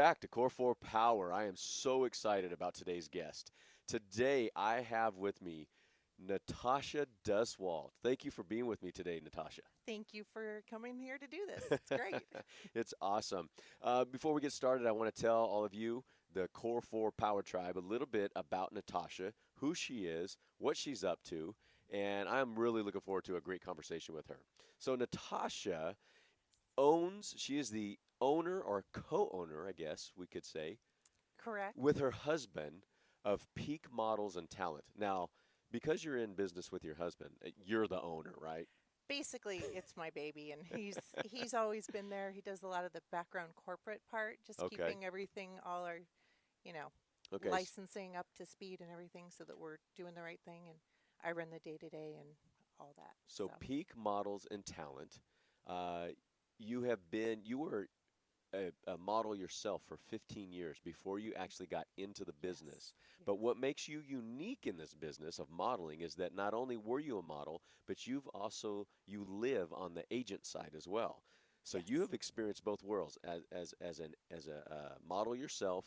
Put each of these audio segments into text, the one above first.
back to Core4power. I am so excited about today's guest. Today I have with me Natasha Duswalt. Thank you for being with me today, Natasha. Thank you for coming here to do this. It's great. It's awesome. Before we get started, I want to tell all of you, the Core4 Power Tribe, a little bit about Natasha, who she is, what she's up to, and I'm really looking forward to a great conversation with her. So, Natasha she is the owner or co owner, I guess we could say, Correct. with her husband of Peak Models and Talent. Now, because you're in business with your husband, you're the owner, right? Basically, it's my baby, and he's always been there. He does a lot of the background corporate part, just Okay. keeping everything, all our, you know, Okay. licensing up to speed and everything, so that we're doing the right thing. And I run the day to day and all that. So So Peak Models and Talent. Uh, you were a model yourself for 15 years before you actually got into the yes, business. But yes, what makes you unique in this business of modeling is that not only were you a model, but you live on the agent side as well. So you yes, have experienced both worlds as a model yourself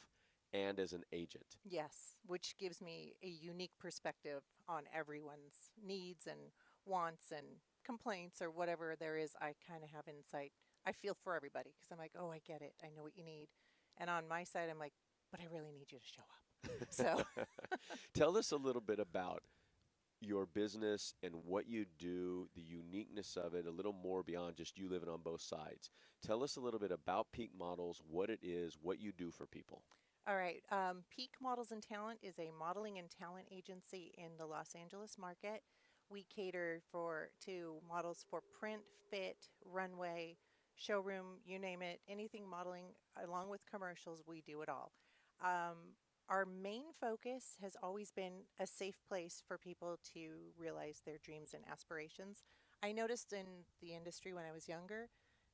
and as an agent. yes, which gives me a unique perspective on everyone's needs and wants and complaints or whatever there is. I kind of have insight. I feel for everybody because I'm like, oh, I get it. I know what you need. And on my side, I'm like, but I really need you to show up. So, Tell us a little bit about your business and what you do, the uniqueness of it, a little more beyond just you living on both sides. Tell us a little bit about Peak Models, what it is, what you do for people. all right. Peak Models and Talent is a modeling and talent agency in the Los Angeles market. We cater for to models for print, fit, runway, showroom, you name it, anything modeling, along with commercials, we do it all. Our main focus has always been a safe place for people to realize their dreams and aspirations. I noticed in the industry when I was younger,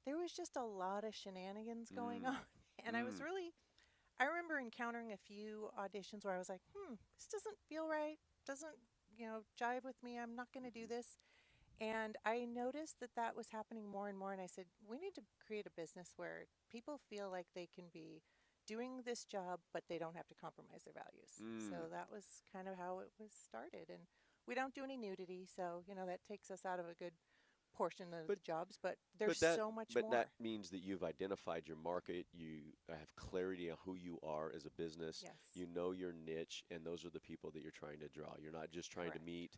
there was just a lot of shenanigans going Mm, on. And mm, I remember encountering a few auditions where I was like, this doesn't feel right, doesn't, jive with me. I'm not going to do mhm, this. And I noticed that that was happening more and more. And I said, we need to create a business where people feel like they can be doing this job, but they don't have to compromise their values. mm. So that was kind of how it was started. And we don't do any nudity. So, that takes us out of a good portion of But the jobs, but there's but that so much but that more. means that you've identified your market, you have clarity on who you are as a business, Yes, you know your niche, and those are the people that you're trying to draw. You're not just trying to correct. meet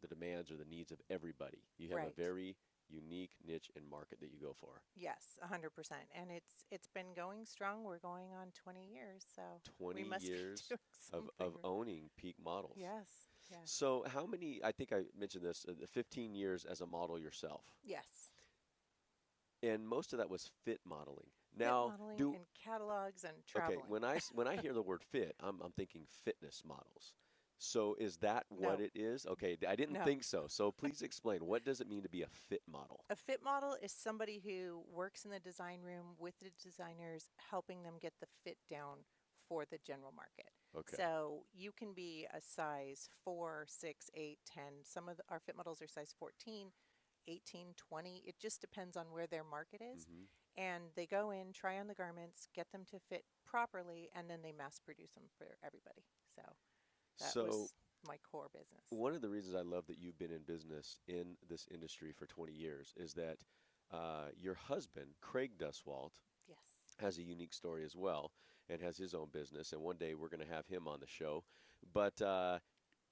the demands or the needs of everybody. You have a Right. very unique niche and market that you go for. Yes, 100%. And it's been going strong. We're going on 20 years, so 20 we must be years doing of, something. of owning Peak Models. Yes, yes, So, how many, I think I mentioned this, the 15 years as a model yourself, yes. and most of that was fit modeling. Fit Now, modeling and catalogs and okay, traveling. when I hear the word fit, I'm thinking fitness models. So, is that what No, it is? Okay, I didn't no. think so. So, please explain, what does it mean to be a fit model? A fit model is somebody who works in the design room with the designers, helping them get the fit down for the general market. Okay. So you can be a size 4, 6, 8, 10. Some of our fit models are size 14, 18, 20. It just depends on where their market is. Hmm. And they go in, try on the garments, get them to fit properly, and then they mass produce them for everybody. So that So, was my core business. one of the reasons I love that you've been in business in this industry for 20 years is that your husband, Craig Duswalt, Yes. has a unique story as well and has his own business. And one day we're going to have him on the show. But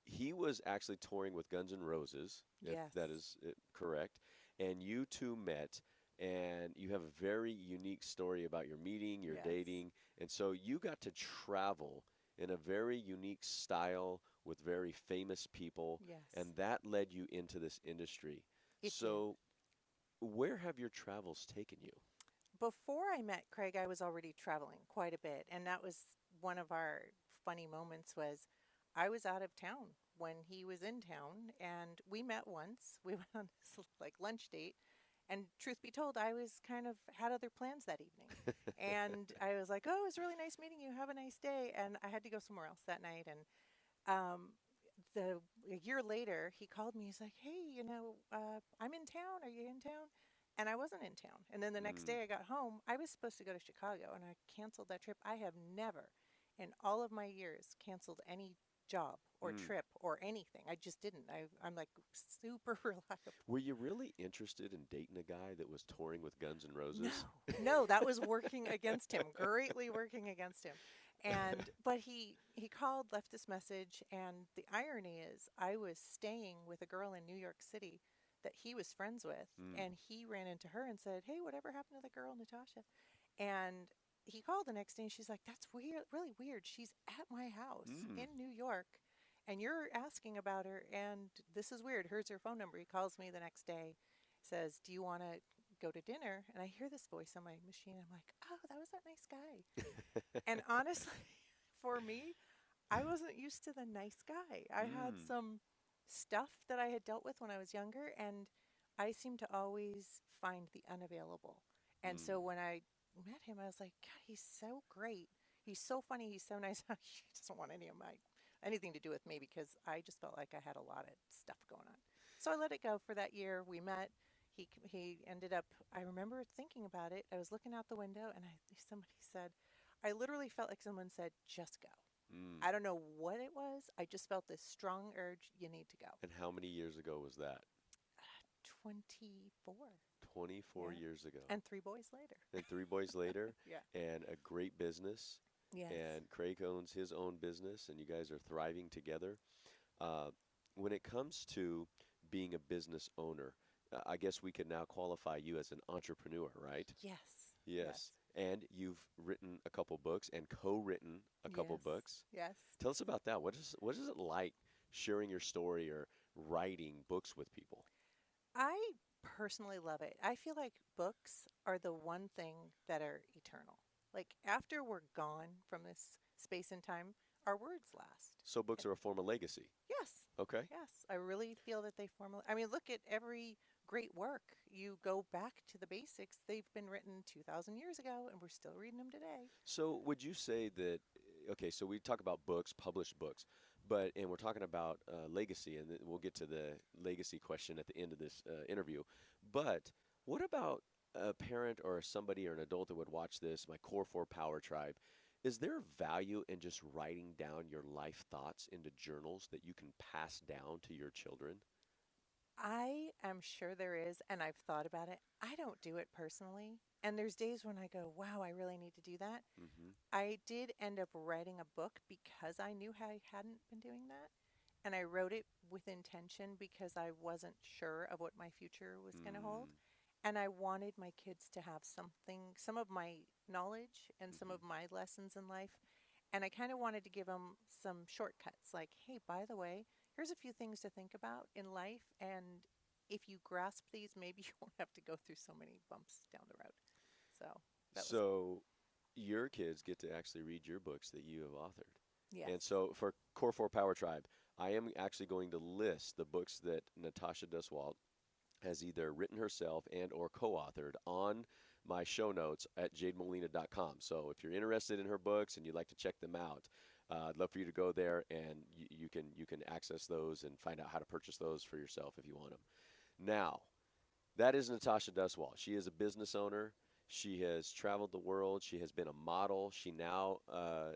he was actually touring with Guns N' Roses, if Yes. that is correct. And you two met, and you have a very unique story about your meeting, your Yes. dating. And so you got to travel in a very unique style with very famous people, Yes. and that led you into this industry. It did. So, where have your travels taken you? Before I met Craig, I was already traveling quite a bit, and that was one of our funny moments was I was out of town when he was in town, and we met once. We went on this like lunch date, and truth be told, I was kind of had other plans that evening. And I was like, "Oh, it was really nice meeting you. Have a nice day." And I had to go somewhere else that night, and um, a year later, he called me. He's like, "Hey, I'm in town. Are you in town?" and I wasn't in town. And then the next Mm, day I got home, I was supposed to go to Chicago and I canceled that trip. I have never in all of my years canceled any job or mm. trip or anything. I just didn't. I'm like super reliable. Were you really interested in dating a guy that was touring with Guns N' No, Roses? no, that was working against him, greatly working against him. And but he called, left this message, and the irony is I was staying with a girl in New York City that he was friends with, Mm, and he ran into her and said, "Hey, whatever happened to the girl Natasha?" And he called the next day and she's like, "That's weird, really weird. She's at my house mm, in New York and you're asking about her and this is weird. Here's her phone number." He calls me the next day, says, "Do you want to go to dinner?" And I hear this voice on my machine. I'm like, "Oh, that was that nice guy." And honestly, for me, I wasn't used to the nice guy. I had mm, some stuff that I had dealt with when I was younger, and I seem to always find the unavailable. And mm. so when I met him, I was like, God, he's so great. He's so funny. He's so nice. He doesn't want anything to do with me because I just felt like I had a lot of stuff going on. So I let it go for that year. We met. He ended up. I remember thinking about it. I was looking out the window, and somebody said, I literally felt like someone said, "Just go." Mm. I don't know what it was. I just felt this strong urge, you need to go. And how many years ago was that? 24. 24 Yeah. years ago. And three boys later. And three boys later, Yeah. and a great business. Yes. And Craig owns his own business, and you guys are thriving together. Uh, when it comes to being a business owner, I guess we could now qualify you as an entrepreneur, right? Yes. Yes. Yes. And you've written a couple books and co-written a couple Yes. books. Yes. Tell us about that. What is it like sharing your story or writing books with people? I personally love it. I feel like books are the one thing that are eternal. Like after we're gone from this space and time, our words last. So books are a form of legacy. Yes. Okay. Yes. I really feel that they form. I mean, look at every great work. You go back to the basics. They've been written 2,000 years ago, and we're still reading them today. So would you say that, okay, so we talk about books, published books, and we're talking about legacy, and we'll get to the legacy question at the end of this interview. But what about a parent or somebody or an adult that would watch this, my Core 4 Power Tribe? Is there value in just writing down your life thoughts into journals that you can pass down to your children? I am sure there is, and I've thought about it. I don't do it personally. And there's days when I go, wow, I really need to do that. Hmm. I did end up writing a book because I knew I hadn't been doing that. And I wrote it with intention because I wasn't sure of what my future was going to hold. Mm, And I wanted my kids to have something, some of my knowledge and some hmm. of my lessons in life. And I kind of wanted to give them some shortcuts like, hey, by the way, here's a few things to think about in life. And if you grasp these, maybe you won't have to go through so many bumps down the road. So that was, So your kids get to actually read your books that you have authored. And yes. so for Core 4 Power Tribe, I am actually going to list the books that Natasha Duswalt has either written herself and or co-authored on my show notes at jademolina.com. So if you're interested in her books and you'd like to check them out, I'd love for you to go there and you can access those and find out how to purchase those for yourself if you want them. Now, that is Natasha Duswalt. She is a business owner. She has traveled the world. She has been a model. She now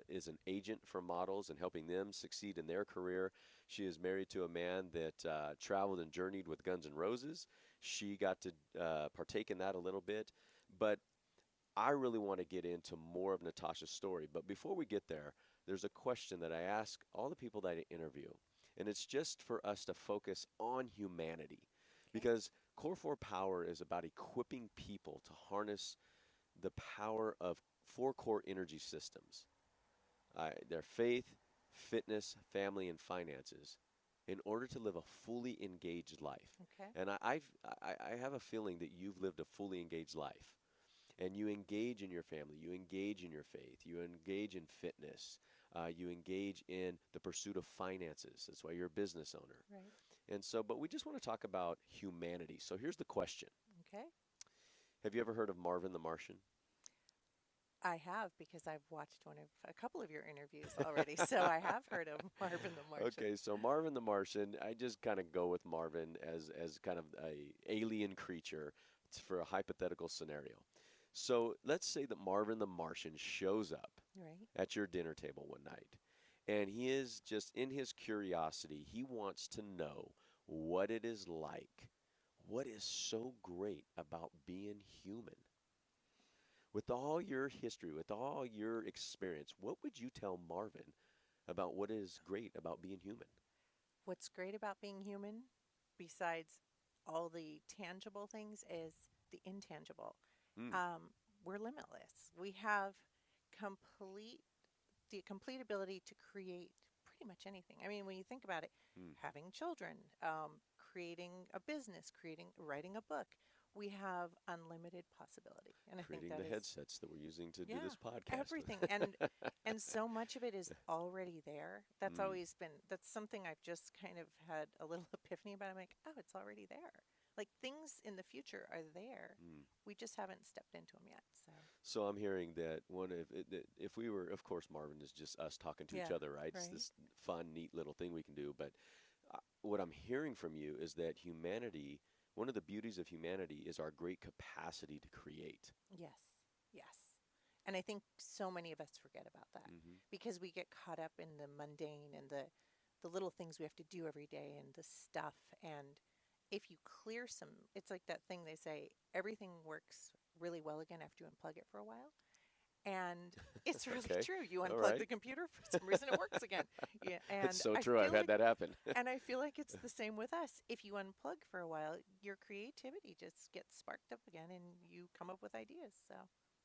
is an agent for models and helping them succeed in their career. She is married to a man that traveled and journeyed with Guns N' Roses. She got to partake in that a little bit. But I really want to get into more of Natasha's story. But before we get there, there's a question that I ask all the people that I interview. And it's just for us to focus on humanity. Okay. Because Core 4 Power is about equipping people to harness the power of four core energy systems, their faith, fitness, family, and finances, in order to live a fully engaged life. Okay. And I have a feeling that you've lived a fully engaged life and you engage in your family, you engage in your faith, you engage in fitness, you engage in the pursuit of finances. That's why you're a business owner. Right. And so, but we just want to talk about humanity. So here's the question. Okay. Have you ever heard of Marvin the Martian? I have because I've watched a couple of your interviews already. So I have heard of Marvin the Martian. Okay, so Marvin the Martian, I just kind of go with Marvin as kind of a alien creature It's for a hypothetical scenario. So let's say that Marvin the Martian shows up Right. at your dinner table one night, and he is just in his curiosity, he wants to know what it is like. What is so great about being human? With all your history, with all your experience, what would you tell Marvin about what is great about being human? What's great about being human, besides all the tangible things, is the intangible. Mm, Um, we're limitless. We have complete complete ability to create pretty much anything. I mean, when you think about it, mm. having children, creating a business, creating, writing a book, we have unlimited possibility, and I think Creating that the is, headsets that we're using to do yeah, this podcast with. everything, and so much of it is already there. That's Mm, always been, that's something I've just kind of had a little epiphany about. I'm like, oh, it's already there. Like things in the future are there. mm. We just haven't stepped into them yet. So So I'm hearing that if we were, of course, Marvin is just us talking to each yeah, other, right? It's right. this fun, neat little thing we can do. But what I'm hearing from you is that humanity, one of the beauties of humanity is our great capacity to create. Yes, yes. And I think so many of us forget about that Hmm. because we get caught up in the mundane and the little things we have to do every day and the stuff. And if you clear some, it's like that thing they say, everything works really well again after you unplug it for a while. And it's really Okay. true. You All unplug right. the computer, for some reason it works again. Yeah, It's and so I true. I've feel had like that happen. it's the same with us. If you unplug for a while, your creativity just gets sparked up again and you come up with ideas. So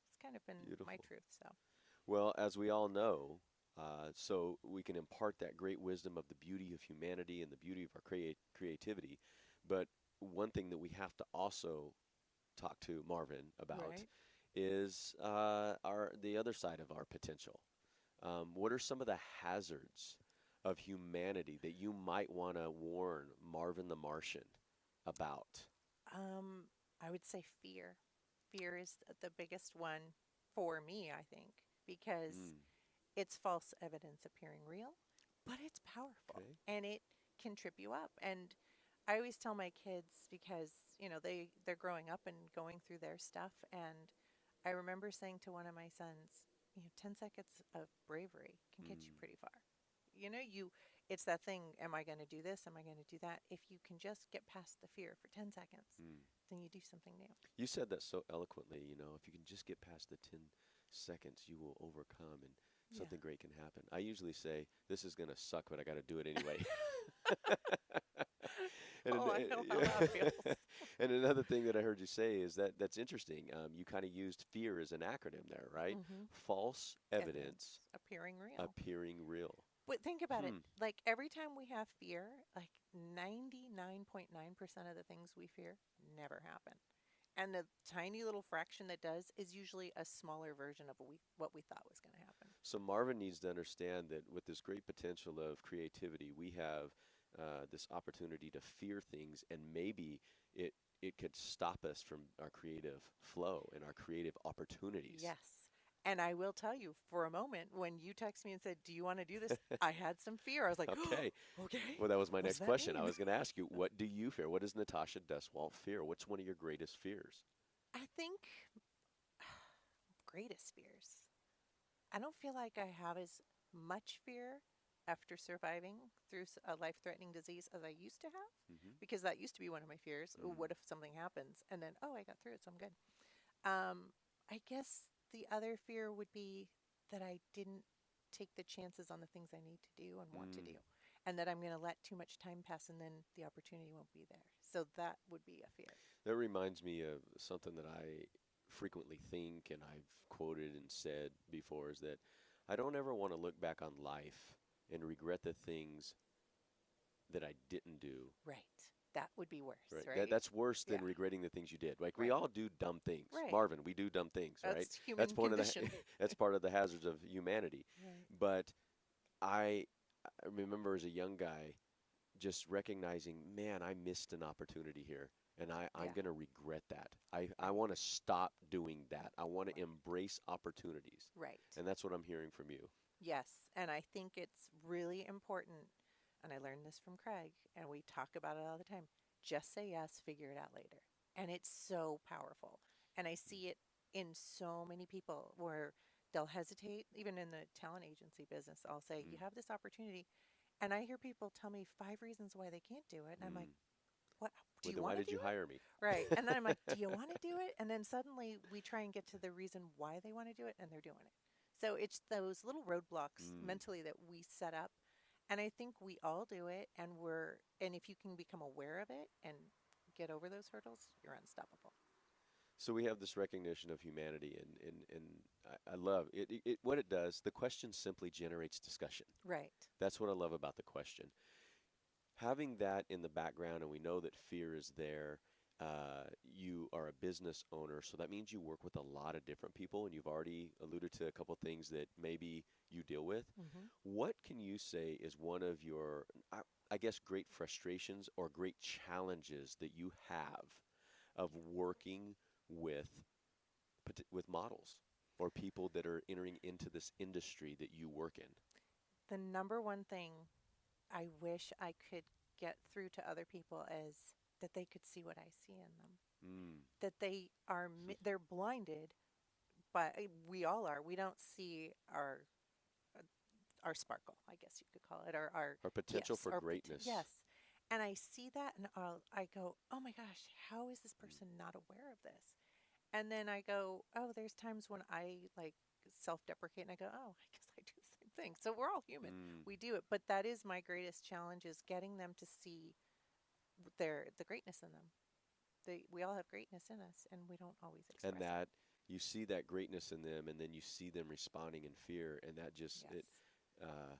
it's kind of been my Beautiful. truth. So, Well, as we all know, so we can impart that great wisdom of the beauty of humanity and the beauty of our creativity. But one thing that we have to also talk to Marvin about right. is our the other side of our potential. What are some of the hazards of humanity that you might want to warn Marvin the Martian about? Um, I would say fear. Fear is the biggest one for me, I think, because Mm, it's false evidence appearing real, but it's powerful okay. and it can trip you up. And I always tell my kids because, they're growing up and going through their stuff, and I remember saying to one of my sons, 10 seconds of bravery can get you Mm, pretty far. It's that thing, am I going to do this? Am I going to do that? If you can just get past the fear for 10 seconds, mm. then you do something new. You said that so eloquently, if you can just get past the 10 seconds, you will overcome and Yeah. something great can happen. I usually say, this is going to suck, but I got to do it anyway. And, Oh, I know how that feels. and another thing that I heard you say is that that's interesting. You kind of used fear as an acronym there, right? Hmm. False Evidence evidence appearing real. appearing real. But think about it. Hmm. Like every time we have fear, like 99.9% of the things we fear never happen. And the tiny little fraction that does is usually a smaller version of what we thought was going to happen. So Marvin needs to understand that with this great potential of creativity, we have this opportunity to fear things, and maybe it it could stop us from our creative flow and our creative opportunities. Yes. And I will tell you, for a moment, when you texted me and said, "Do you want to do this?" I had some fear. I was like, "Oh, Okay. okay. Well, that was my What does next that question. I mean?" was going to ask you, what do you fear? What does Natasha Duswalt fear? What's one of your greatest fears? I think greatest fears. I don't feel like I have as much fear after surviving through a life threatening disease as I used to have, Hmm. because that used to be one of my fears. "Oh, Mm. what if something happens?" And then, oh, I got through it, so I'm good. I guess the other fear would be that I didn't take the chances on the things I need to do and want to Mm. do, and that I'm going to let too much time pass and then the opportunity won't be there. So that would be a fear. That reminds me of something that I frequently think and I've quoted and said before is that I don't ever want to look back on life and regret the things that I didn't do. Right. That would be worse, Right. That right? that's worse than Yeah. regretting the things you did. Like we Right. all do dumb things. Right. Marvin, we do dumb things, right? That's That's human one of the condition. that's part of the hazards of humanity. Right. But I I remember as a young guy just recognizing, man, I missed an opportunity here. And I'm Yeah. going to regret that. I Right. want to stop doing that. I want to Right. embrace opportunities. Right. And that's what I'm hearing from you. Yes. And I think it's really important. And I learned this from Craig, and we talk about it all the time. Just say yes, figure it out later. and it's so powerful. And I see it in so many people where they'll hesitate, even in the talent agency business. I'll say, Mm, "You have this opportunity." And I hear people tell me 5 reasons why they can't do it. And I'm like, mm. "What? Do Well, you then why want to did do you it?" hire me? Right. And then I'm like, "Do you want to do it?" And then suddenly we try and get to the reason why they want to do it, and they're doing it. So it's those little roadblocks Mm. mentally that we set up. And I think we all do it. And if you can become aware of it and get over those hurdles, you're unstoppable. So we have this recognition of humanity, and I love it, what it does. The question simply generates discussion. Right. That's what I love about the question. Having that in the background, and we know that fear is there. You are a business owner, so that means you work with a lot of different people, and you've already alluded to a couple things that maybe you deal with. Hmm. What can you say is one of your, I guess, great frustrations or great challenges that you have of working with with models or people that are entering into this industry that you work in? The number one thing I wish I could get through to other people is that they could see what I see in them. Mm. That they're blinded, but we all are. We don't see uh, our sparkle, I guess you could call it, our Our potential gifts, for our greatness. yes. And I see that, and I go, "Oh my gosh, how is this Mm. person not aware of this?" And then I go, "Oh, there's times when I like self-deprecate, and I go, oh, I guess I do the same thing." So we're all human. Mm. We do it, but that is my greatest challenge: is getting them to see the greatness in them. We all have greatness in us, and we don't always And express it. that you see that greatness in them, and then you see them responding in fear, and that just Yes. it. Uh,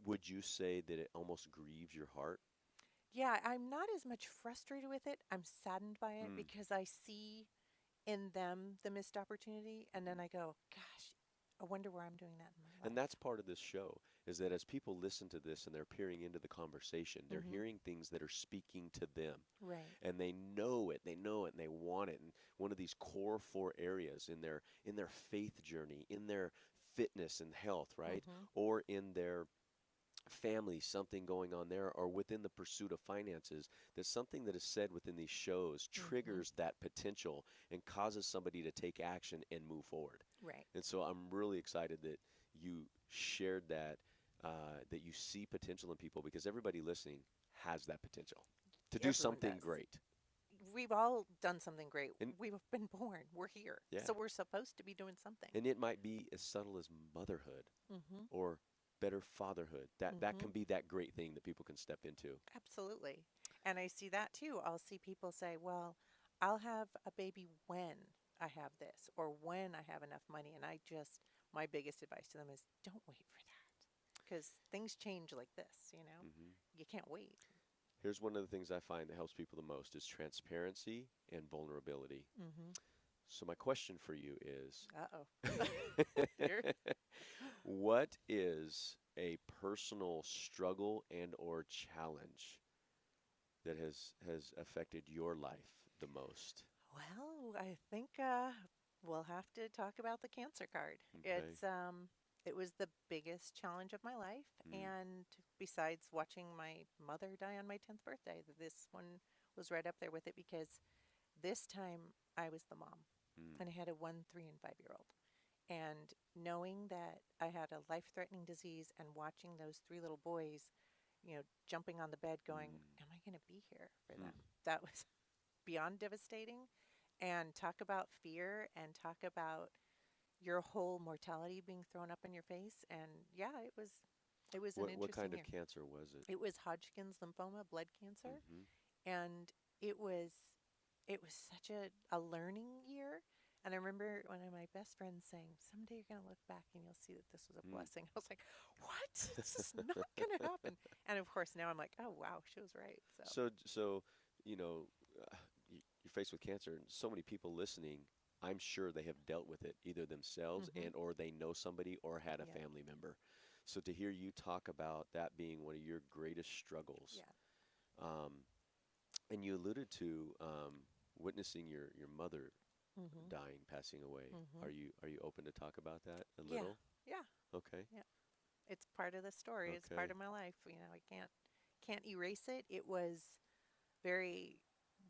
would you say that it almost grieves your heart? Yeah, I'm not as much frustrated with it. I'm saddened by it Mm. because I see in them the missed opportunity, and then Mhm. I go, "Gosh, I wonder where I'm doing that in my And life." that's part of this show is that as people listen to this and they're peering into the conversation, they're Mm-hmm. hearing things that are speaking to them. Right. And they know it, and they want it. And one of these core four areas in their faith journey, in their fitness and health, right? Mm-hmm. Or in their family, something going on there, or within the pursuit of finances, that something that is said within these shows Mm-hmm. triggers that potential and causes somebody to take action and move forward. Right. And so I'm really excited that you shared that, that you see potential in people because everybody listening has that potential to do Everyone something does. great. We've all done something great. And We've been born. We're here. yeah, So we're supposed to be doing something. and it might be as subtle as motherhood Mm-hmm. or better fatherhood. That Mm-hmm. can be that great thing that people can step into. Absolutely. And I see that too. I'll see people say, "Well, I'll have a baby when I have this or when I have enough money." And my biggest advice to them is don't wait for that because things change like this, you know? Hmm. You can't wait. Here's one of the things I find that helps people the most is transparency and vulnerability. Mm-hmm. So my question for you is, Uh-oh. You're, what is a personal struggle and or challenge that has affected your life the most? well, I think we'll have to talk about the cancer card. Okay. It was the biggest challenge of my life, Mm, and besides watching my mother die on my 10th birthday, this one was right up there with it because this time I was the mom, mm, and I had a 1, 3, and 5-year-old. And knowing that I had a life-threatening disease and watching those three little boys, jumping on the bed going, mm, "Am I going to be here for mm. them?" That was beyond devastating. And talk about fear and talk about your whole mortality being thrown up in your face. And yeah, it was an What interesting kind of year. cancer was it? It was Hodgkin's lymphoma, blood cancer, Hmm. and it was it was such a learning year. And I remember one of my best friends saying, "Someday you're going to look back and you'll see that this was a Mm. blessing." I was like, "What? It's just not going to happen." And of course, now I'm like, "Oh wow, she was right." So So you know, you're faced with cancer, and so many people listening. I'm sure they have dealt with it either themselves hmm and or they know somebody or had a yeah, family member. So to hear you talk about that being one of your greatest struggles, yeah. um, and you alluded to witnessing your mother hmm dying, passing away. hmm Are you open to talk about that a Yeah, little? yeah, Okay. yeah. It's part of the story. It's part Okay. of my life. I can't erase it. It was very.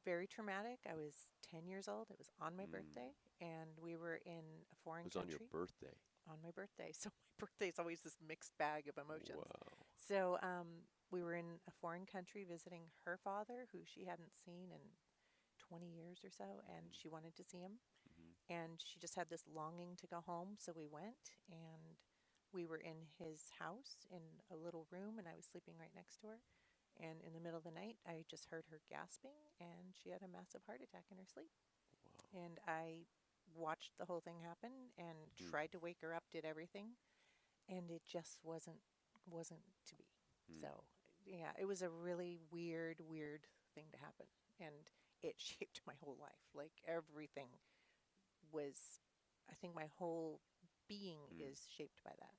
very traumatic. I was 10 years old. It was on my Mm. birthday, and we were in a It foreign was on your country birthday. on my birthday. So my birthday is always this mixed bag of emotions. Wow. So we were in a foreign country visiting her father, who she hadn't seen in 20 years or so, and Hmm. she wanted to see him. Hmm. And she just had this longing to go home. So we went, and we were in his house in a little room, and I was sleeping right next to her. And in the middle of the night, I just heard her gasping, and she had a massive heart attack in her sleep. Wow. And I watched the whole thing happen and Hmm. tried to wake her up, did everything, and it just wasn't to be. Hmm. So, yeah, it was a really weird thing to happen, and it shaped my whole life. Like everything was, I think my whole being Hmm. is shaped by that.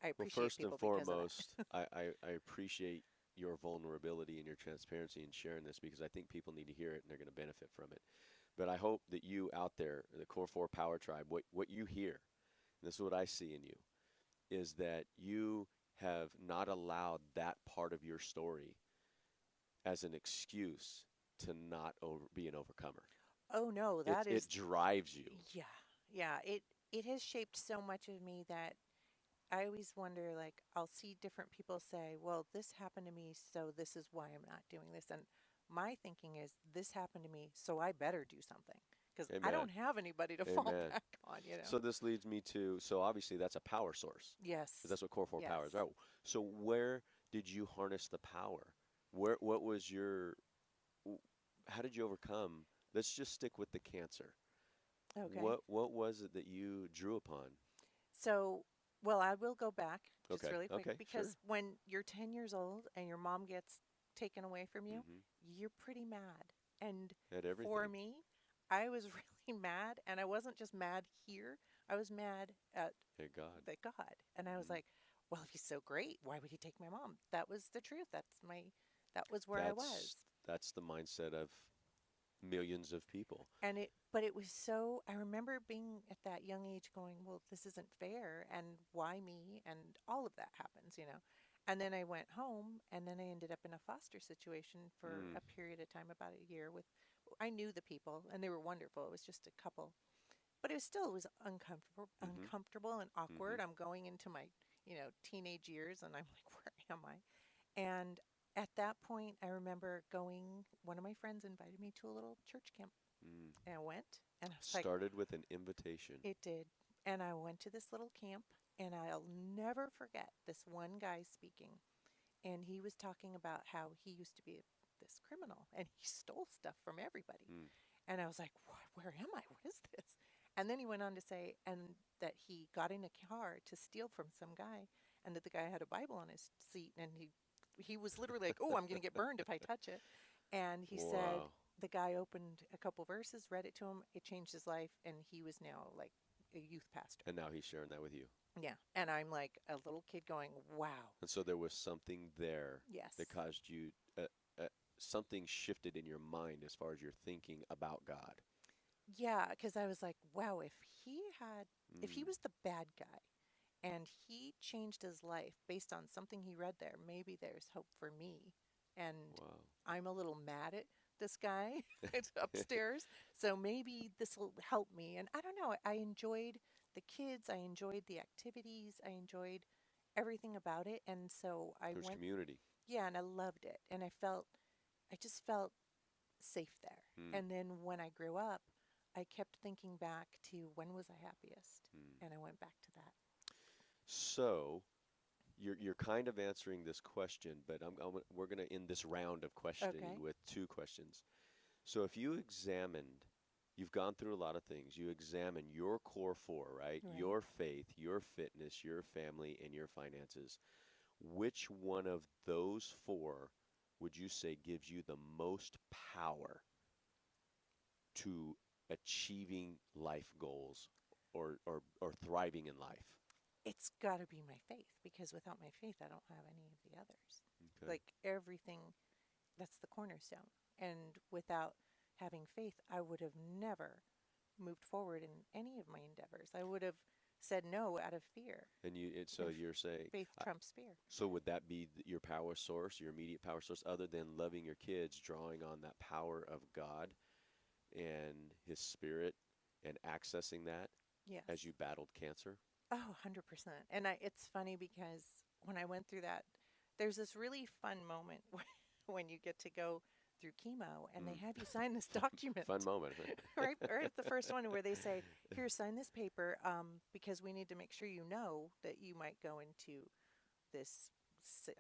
I Well, appreciate first and people because of foremost, that. I appreciate your vulnerability and your transparency in sharing this because I think people need to hear it and they're going to benefit from it. But I hope that you out there, the Core 4 Power Tribe, what you hear, and this is what I see in you, is that you have not allowed that part of your story as an excuse to not be an overcomer. Oh no, It that it is, drives you. yeah, yeah. It has shaped so much of me that I always wonder, like, I'll see different people say, well, this happened to me, so this is why I'm not doing this. And my thinking is, this happened to me, so I better do something because I Amen. don't have anybody to fall Amen. back on, you know? So this leads me to, so obviously that's a power source, because Yes. that's what Core 4 Power is. Yes. Right. So where did you harness the power? What was your w- how did you overcome? Let's just stick with the cancer. Okay. What was it that you drew upon? So, well, I will go back just Okay. really quick Okay. Sure. because when you're 10 years old and your mom gets taken away from you, Hmm. you're pretty mad. And At for everything. me, I was really mad. And I wasn't just mad here, I was mad At God. at God. And I was Hmm. like, well, if he's so great, why would he take my mom? That was the truth. That was where I That's was. that's the mindset of millions of people. And but it was so, I remember being at that young age going, well, this isn't fair. And why me? And all of that happens, you know. And then I went home and then I ended up in a foster situation for Mm. a period of time, about a year with, I knew the people and they were wonderful. It was just a couple, but it was Mhm. uncomfortable and awkward. Mhm. I'm going into my, teenage years and I'm like, where am I? And at that point, I remember going, one of my friends invited me to a little church camp. Mm. And I went, and I was like, Started with an invitation. it did. And I went to this little camp, and I'll never forget this one guy speaking. And he was talking about how he used to be this criminal and he stole stuff from everybody. Mm. And I was like, where am I? What is this? And then he went on to say, and that he got in a car to steal from some guy, and that the guy had a Bible on his seat, and he was literally like, "Oh, I'm going to get burned if I touch it." And he said Wow. the guy opened a couple verses, read it to him, it changed his life, and he was now like a youth pastor. And now he's sharing that with you. Yeah, and I'm like a little kid going, "Wow, And so there was something there that yes." caused you, uh, something shifted in your mind as far as your thinking about God. Yeah, because I was like, wow, if he Mm. was the bad guy and he changed his life based on something he read there, maybe there's hope for me. And Wow. I'm a little mad at this guy. It's upstairs. So maybe this will help me. And I don't know, I enjoyed the kids, I enjoyed the activities, I enjoyed everything about it. And so I There's went, community. yeah, and I loved it. And I just felt safe there. Mm. And then when I grew up, I kept thinking back to when was I happiest? Mm. And I went back to that. So you're kind of answering this question, but we're going to end this round of questioning Okay. with two questions. So if you examined, you've gone through a lot of things. You examine your core 4, right? Right. Your faith, your fitness, your family, and your finances. Which one of those four would you say gives you the most power to achieving life goals or thriving in life? It's got to be my faith because without my faith, I don't have any of the others. Okay. Like everything, that's the cornerstone. And without having faith, I would have never moved forward in any of my endeavors. I would have said no out of fear. So And you're saying, faith uh, trumps fear. so would that be your power source, your immediate power source, other than loving your kids, drawing on that power of God and His Spirit and accessing that as Yes. you battled cancer? Oh, 100%. And it's funny because when I went through that, there's this really fun moment when you get to go through chemo and they Mm. have you sign this Fun document. moment. Right at the first one where they say, "Here, sign this paper, because we need to make sure you know that you might go into this.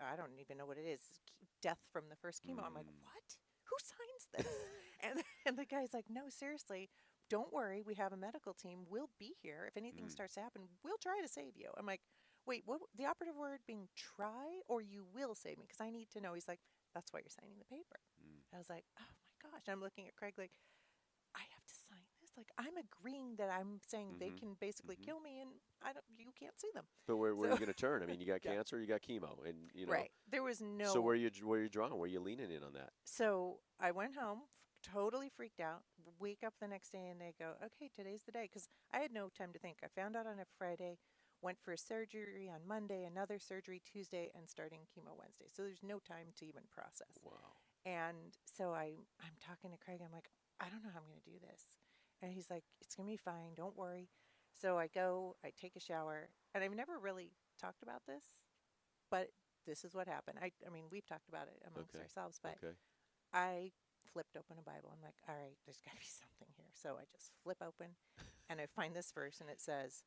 I don't even know what it is. Death from the first chemo." I'm like, Mm. "What? Who signs this?" And the guy's like, "No, seriously, don't worry. We have a medical team. We'll be here if anything Mm. starts to happen. We'll try to save you." I'm like, "Wait, what? The operative word being try or you will save me? Because I need to know." He's like, "That's why you're signing the paper." Mm. I was like, "Oh my gosh!" I'm looking at Craig like, I have to sign this. Like I'm agreeing that I'm saying they Mm-hmm. can basically Mm-hmm. kill me and I don't you can't see them. But where are So you going to turn? I mean, you got yeah. cancer, you got chemo, and Right. There was So no where you drawing? Where you leaning in on that? so I went home totally freaked out. Wake up the next day and they go, "Okay, today's the day." Cuz I had no time to think. I found out on a Friday, went for a surgery on Monday, another surgery Tuesday and starting chemo Wednesday. So there's no time to even process. Wow. And so I'm talking to Craig. I'm like, "I don't know how I'm going to do this." And he's like, "It's going to be fine. Don't worry." So I go, I take a shower, and I've never really talked about this, but this is what happened. I mean, we've talked about it amongst Okay. ourselves, but Okay. I flipped open a Bible. I'm like, "All right, there's got to be something here." So I just flip open and I find this verse, and it says,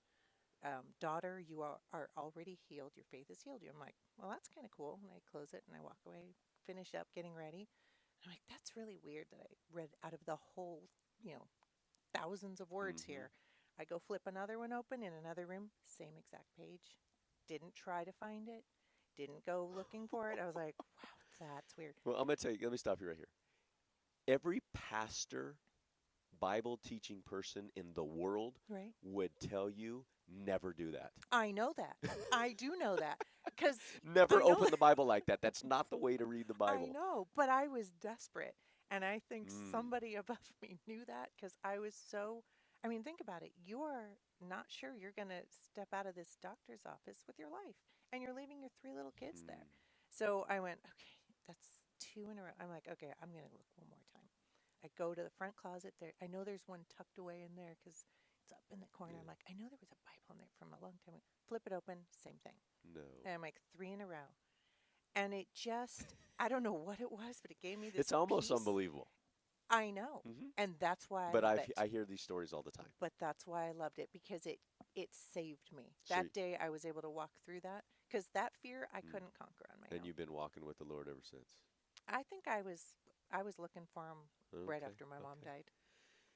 "Daughter, you are already healed. Your faith has healed you." I'm like, "Well, that's kind of cool." And I close it and I walk away, finish up getting ready. I'm like, "That's really weird that I read out of the whole, you know, thousands of words Mm-hmm. here." I go flip another one open in another room, same exact page. Didn't try to find it, didn't go looking for it. I was like, wow, that's weird. Well, I'm gonna tell you. Let me stop you right here. Every pastor, Bible teaching person in the world Right? would tell you never do that. I know that. I do know that because Never I know open the Bible like that. That's not the way to read the I Bible. know, but I was desperate. And I think Mm. somebody above me knew that because I was so. I mean, think about it. You are not sure you're going to step out of this doctor's office with your life, and you're leaving your three little kids there. Mm. So I went, okay, that's two in a row. I'm like, okay, I'm going to look one more time. I go to the front closet there. I know there's one tucked away in there because it's up in the corner. I'm Yeah. like, I know there was a Bible in there from a long time ago. Flip it open, same thing. No. And I'm like, three in a row. And it just, I don't know what it was, but it gave me It's this almost peace. unbelievable. I know. Hmm. And that's why I But love it. I hear these stories all the time. But that's why I loved it because it saved me. So, That day I was able to walk through that because that fear I mm. couldn't conquer on my And own. you've been walking with the Lord ever since. I think I was looking for him right Okay. after my mom Okay. died.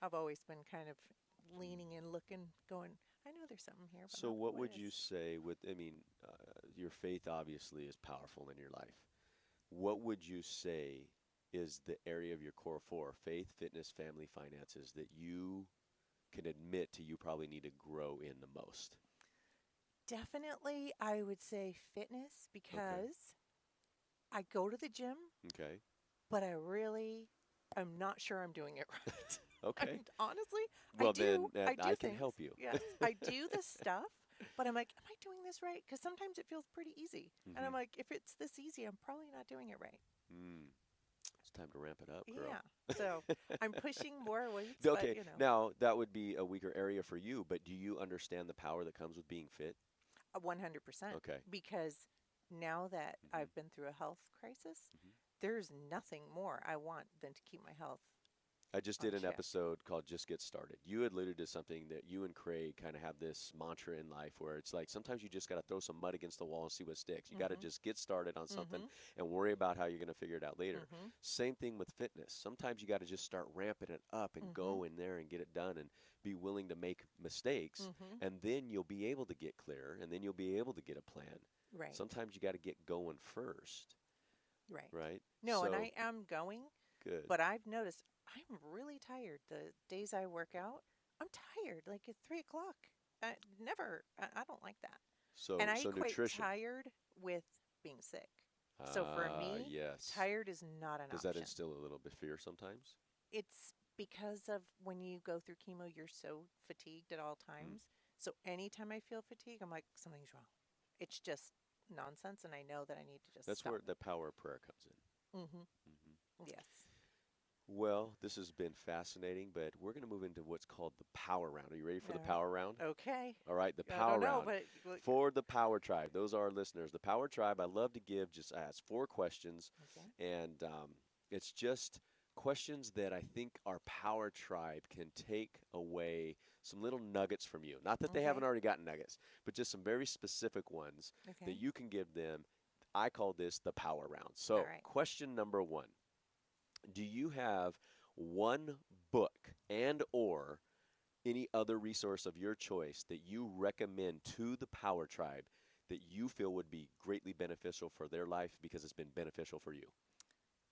I've always been kind of Mm. leaning and looking, going, I know there's something here, but I So, don't know what what would it is. you say with, I mean, your faith obviously is powerful in your life. What would you say is the area of your core four, faith, fitness, family, finances, that you can admit to you probably need to grow in the most? Definitely, I would say fitness Okay. because I go to the gym, Okay. but I really am not sure I'm doing it right. Okay. Honestly, Well, then I do I can things. help you. Yes, I do the stuff, but I'm like, am I doing this right? Because sometimes it feels pretty easy, and I'm Hmm. like, if it's this easy, I'm probably not doing it right. Mm. It's time to ramp it up, girl. Yeah, so I'm pushing more weights, but Okay, now that would be a weaker area for you, but do you understand the power that comes with being fit? 100% Okay. because now that Hmm. I've been through a health crisis, Hmm. there's nothing more I want than to keep my health I just on did an check. episode called Just Get Started. You had alluded to something that you and Craig kind of have this mantra in life where it's like sometimes you just got to throw some mud against the wall and see what sticks. You got to Mhm. just get started on something Mhm. and worry about how you're going to figure it out later. Mhm. Same thing with fitness. Sometimes you got to just start ramping it up and Mhm. go in there and get it done and be willing to make mistakes. Mhm. And then you'll be able to get clear and then you'll be able to get a plan. Right. Sometimes you got to get going first, Right. right? No, and So I am going, good. but I've noticed I'm really tired. The days I work out, I'm tired. Like at 3 o'clock. Never. I don't like that. And So I so equate nutrition. tired with being sick. So for Ah, me, yes. tired is not an Does that option. instill a little bit fear sometimes? It's because of when you go through chemo, you're so fatigued at all Mm. times. So anytime I feel fatigue, I'm like, something's wrong. It's just nonsense, and I know that I need to just That's stop where the power of prayer comes in. it. Mm-hmm. Hmm. Yes. Well, this has been fascinating, but we're going to move into what's called the power round. Are you ready for the All right. power round? Okay. All right, the I don't power know, round but for the Power Tribe. Those are our listeners. The Power Tribe, I love to give just ask 4 questions, okay. and it's just questions that I think our Power Tribe can take away some little nuggets from you. Not that they haven't Okay. already gotten nuggets, but just some very specific ones that Okay. you can give them. I call this the Power Round. All So, right. question number one: do you have one book and or any other resource of your choice that you recommend to the Power Tribe that you feel would be greatly beneficial for their life because it's been beneficial for you?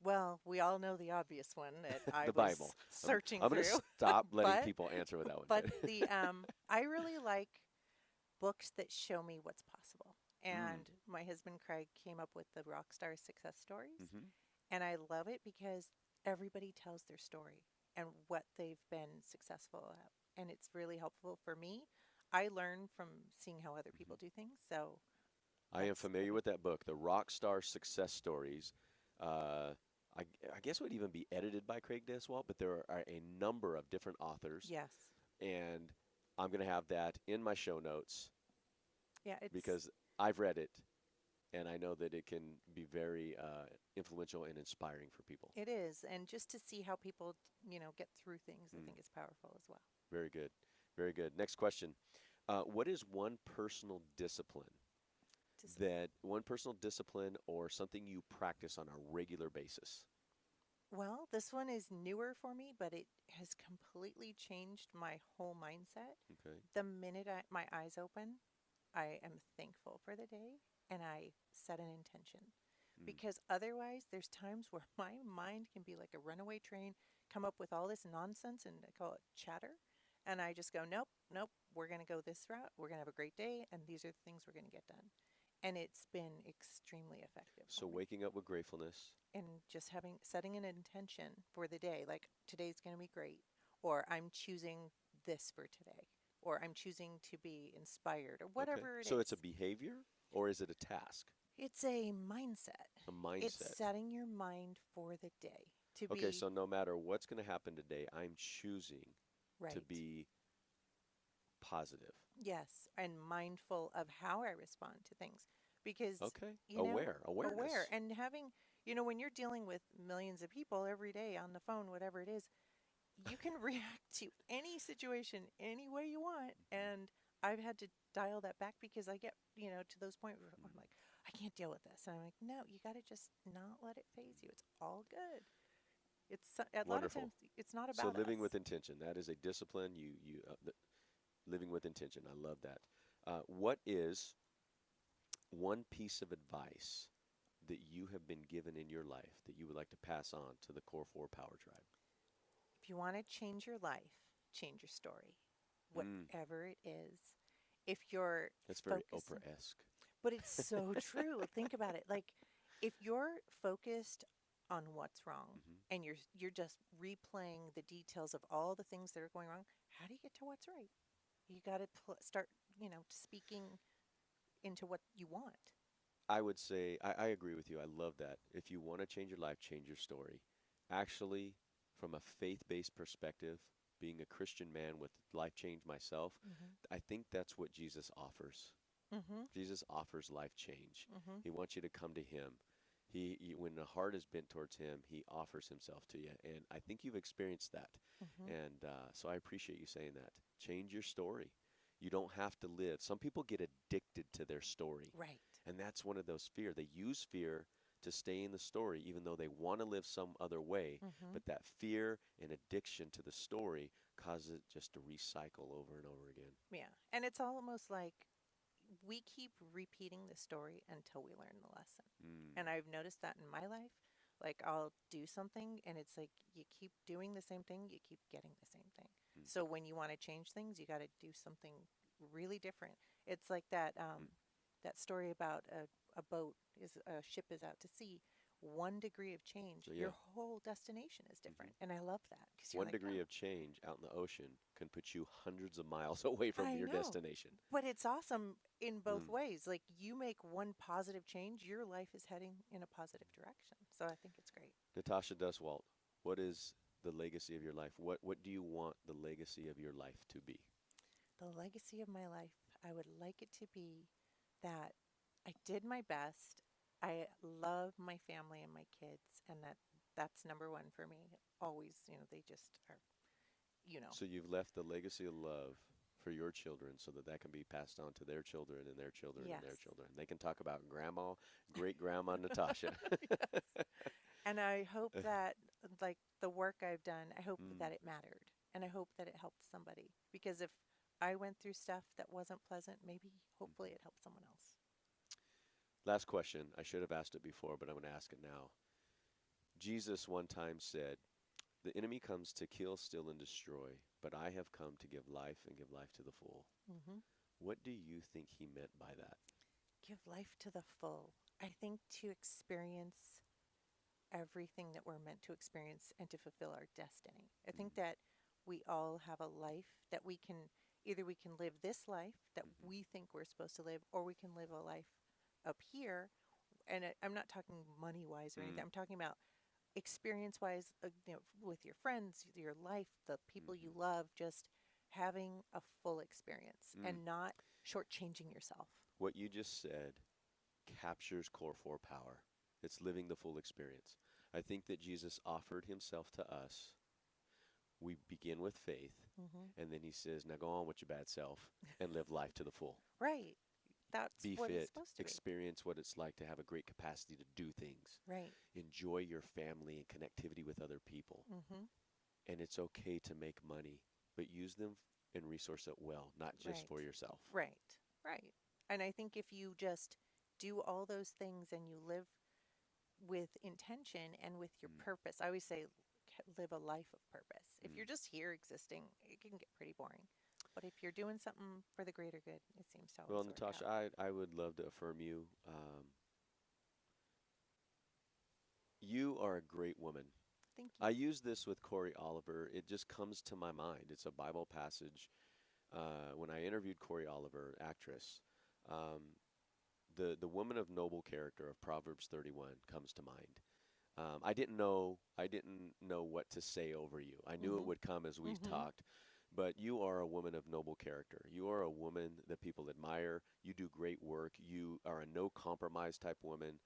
Well, we all know the obvious one that I The was Bible. searching I'm going to through, stop letting but people answer with that one. but But the I really like books that show me what's possible. mm, And my husband Craig came up with the Rockstar Success Stories, hmm and I love it because everybody tells their story and what they've been successful at, and it's really helpful for me. I learn from seeing how other people hmm do things, so I am that's a familiar big with that book, The Rockstar Success Stories. Uh, I guess it would even be edited by Craig Deswalt, but there are a number of different authors, yes. and I'm going to have that in my show notes Yeah, it's because I've read it and I know that it can be very influential and inspiring for people. it is, and just to see how people, get through things, I Mm, think is powerful as well. very good. Very good. Next question. What is Discipline. one personal discipline or something you practice on a regular basis? Well, this one is newer for me, but it has completely changed my whole mindset. Okay. The minute my eyes open, I am thankful for the day and I set an intention. Mm, Because otherwise, there's times where my mind can be like a runaway train, come up with all this nonsense, and I call it chatter. And I just go, nope, nope, we're going to go this route. We're going to have a great day. And these are the things we're going to get done. And it's been extremely effective for so me. waking up with gratefulness. And just setting an intention for the day, like today's going to be great, or I'm choosing this for today, or I'm choosing to be inspired, or Okay. whatever it So it's a is. behavior or is it a task? It's a mindset. A It's mindset. setting your mind for the day to Okay, be so no matter what's going to happen today, I'm choosing to right. be positive. Yes, and mindful of how I respond to things because, Okay. you know, Aware, aware awareness. and having, when you're dealing with millions of people every day on the phone, whatever it is, you can react to any situation any way you want. And I've had to dial that back because I get, to those points where I'm Mhm. like, I can't deal with this. And I'm like, no, you got to just not let it phase you. It's all good. It's a lot of Wonderful. times it's not So about living with us. intention, that is a discipline. Living with intention. I love that. What is one piece of advice that you have been given in your life that you would like to pass on to the Core 4 Power Tribe? If you want to change your life, change your story, Mm, whatever it is. If you're that's very focusing, Oprah-esque. but it's so true. Think about it. Like if you're focused on what's wrong Hmm. and you're just replaying the details of all the things that are going wrong, how do you get to what's right? You got to start, speaking into what you want. I would say I agree with you. I love that. If you want to change your life, change your story. Actually, from a faith-based perspective, being a Christian man with life change myself, Mhm. I think that's what Jesus offers. Mhm. Jesus offers life change. Mhm. He wants you to come to him. When the heart is bent towards him, he offers himself to you. And I think you've experienced that. Mhm. And so I appreciate you saying that. Change your story. You don't have to live. Some people get addicted to their story. Right. And that's one of those fear. They use fear to stay in the story, even though they want to live some other way. Mhm. But that fear and addiction to the story causes it just to recycle over and over again. Yeah. And it's almost like we keep repeating the story until we learn the lesson. Mm, And I've noticed that in my life. Like I'll do something and it's like you keep doing the same thing, you keep getting the same thing. mm, So when you want to change things, you got to do something really different. It's like that mm, that story about a boat is a ship is out to sea. one degree of change, So yeah, your whole destination is hmm different. And I love that because you're one like, degree oh, of change out in the ocean can put you hundreds of miles away from I your know. destination. But it's awesome in both Mm. ways. Like you make one positive change, your life is heading in a positive direction. So I think it's great. Natasha Duswalt, what is the legacy of your life? What do you want the legacy of your life to be? The legacy of my life, I would like it to be that I did my best. I love my family and my kids, and that's number one for me. Always, they just are, you know. So you've left the legacy of love for your children so that that can be passed on to their children and their children and their Yes. children. They can talk about grandma, great grandma Natasha. Yes. And I hope that like the work I've done, I hope Mm, that it mattered and I hope that it helped somebody because if I went through stuff that wasn't pleasant, maybe hopefully it mhm. helped someone else. Last question. I should have asked it before, but I'm going to ask it now. Jesus one time said, "The enemy comes to kill, steal, and destroy, but I have come to give life and give life to the full." Hmm. What do you think he meant by that? Give life to the full. I think to experience everything that we're meant to experience and to fulfill our destiny. I Mm, think that we all have a life that we can either we can live this life that mhm, we think we're supposed to live or we can live a life up here. And I'm not talking money wise or anything. mm, I'm talking about experience wise, with your friends, your life, the people you mhm, love, just having a full experience mm. and not shortchanging yourself. What you just said captures Core 4 power. It's living the full experience. I think that Jesus offered himself to us. We begin with faith, Hmm. and then he says, "Now go on with your bad self and live life to the full. Right. That's Be what it's fit, supposed to be. experience what it's like to have a great capacity to do things, Right. enjoy your family and connectivity with other people. Hmm. And it's okay to make money, but use them and resource it well, not just Right. for yourself." Right. Right. And I think if you just do all those things and you live with intention and with your Mm, purpose, I always say live a life of purpose. If mm. you're just here existing, it can get pretty boring. But if you're doing something for the greater good, it seems to Well, always work Natasha, out. I would love to affirm you. You are a great woman. Thank you. I use this with Corey Oliver. It just comes to my mind. It's a Bible passage. When I interviewed Corey Oliver, actress, um, the woman of noble character of Proverbs 31 comes to mind. I didn't know what to say over you. I knew it Mhm. would come as we Mhm. talked, but you are a woman of noble character. You are a woman that people admire. You do great work. You are a no compromise type woman.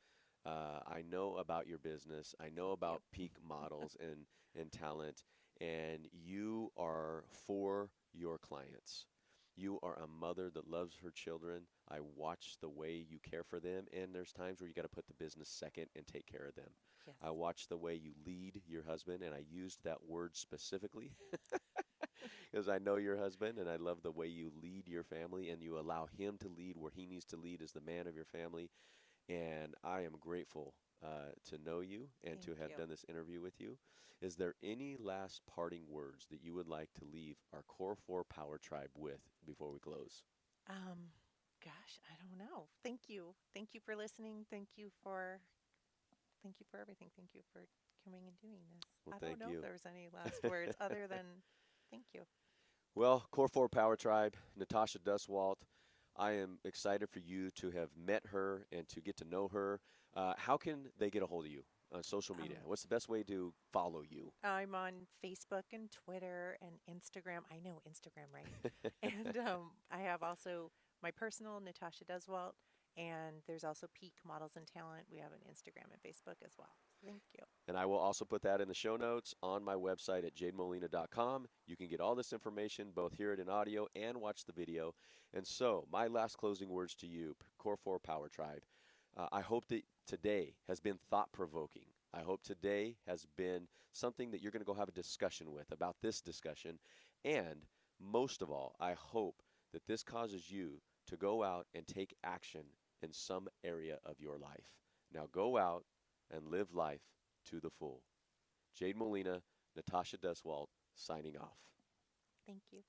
I know about your business. I know Thank you. about peak models and talent, and you are for your clients. You are a mother that loves her children. I watch the way you care for them, and there's times where you got to put the business second and take care of them. Yes. I watch the way you lead your husband, and I used that word specifically because I know your husband, and I love the way you lead your family and you allow him to lead where he needs to lead as the man of your family. And I am grateful to know you and Thank to have you. done this interview with you. Is there any last parting words that you would like to leave our Core 4 Power Tribe with before we close? Um, gosh, I don't know. Thank you. Thank you for listening. Thank you for everything. Thank you for coming and doing this. Well, I don't thank know if you. there's any last words other than thank you. Well, Core 4 Power Tribe, Natasha Duswalt, I am excited for you to have met her and to get to know her. How can they get a hold of you on social media? Um, What's the best way to follow you? I'm on Facebook and Twitter and Instagram. I know Instagram, right? And I have also my personal Natasha Duswalt, and there's also Peak Models and Talent. We have an Instagram and Facebook as well. Thank you. And I will also put that in the show notes on my website at jademolina.com. You can get all this information, both hear it in audio and watch the video. And so, my last closing words to you, Core 4 Power Tribe. I hope that today has been thought provoking. I hope today has been something that you're going to go have a discussion with about this discussion. And most of all, I hope that this causes you to go out and take action in some area of your life. Now, go out and live life to the full. Jade Molina, Natasha Duswalt, signing off. Thank you.